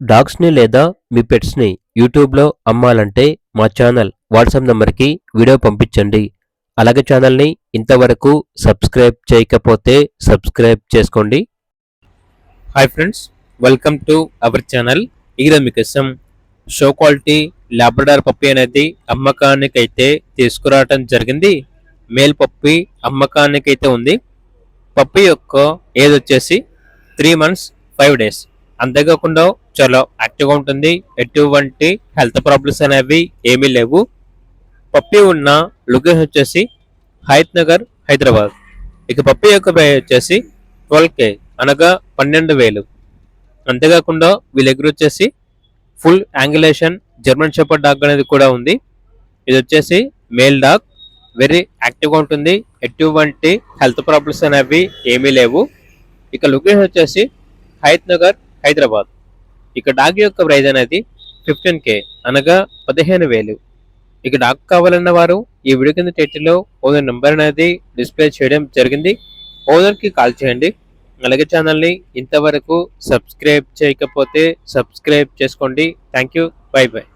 డాగ్స్‌ని లేదా మీ పెట్స్‌ని యూట్యూబ్‌లో అమ్మాలంటే మా ఛానల్ వాట్సాప్ నంబర్‌కి వీడియో పంపించండి. అలాగే ఛానల్‌ని ఇంతవరకు సబ్స్క్రైబ్ చేయకపోతే సబ్స్క్రైబ్ చేసుకోండి. Hi friends, welcome to our channel. ఈరోజు మీకోసం షో క్వాలిటీ లాబ్రడార్ పప్పీ అనేది అమ్మకానికైతే తీసుకురావడం జరిగింది. మేల్ పప్పీ అమ్మకానికైతే ఉంది. పప్పీ యొక్క ఏజ్ వచ్చేసి 3 months 5 days. అంతేకాకుండా చాలా యాక్టివ్గా ఉంటుంది. ఎటువంటి హెల్త్ ప్రాబ్లమ్స్ అనేవి ఏమీ లేవు. పప్పీ ఉన్న లొకేషన్ వచ్చేసి హయత్ నగర్, హైదరాబాద్. ఇక పప్పీ యొక్క ప్రైస్ వచ్చేసి 12K అనగా 12,000. అంతేకాకుండా వీళ్ళ దగ్గర వచ్చేసి full angulation German shepherd dog అనేది కూడా ఉంది. ఇది వచ్చేసి మేల్ డాగ్, వెరీ యాక్టివ్గా ఉంటుంది. ఎటువంటి హెల్త్ ప్రాబ్లమ్స్ అనేవి ఏమీ లేవు. ఇక లొకేషన్ వచ్చేసి హయత్ నగర్, హైదరాబాద్. ఇక డాగ్ యొక్క ప్రైజ్ అనేది 15K అనగా 15,000. ఇక డాగ్ కావాలన్న వారు ఈ వీడియో కింద టైటిల్లో ఓనర్ నెంబర్ అనేది డిస్ప్లే చేయడం జరిగింది. ఓనర్కి కాల్ చేయండి. అలాగే ఛానల్ని ఇంతవరకు సబ్స్క్రైబ్ చేయకపోతే సబ్స్క్రైబ్ చేసుకోండి. Thank you, by by.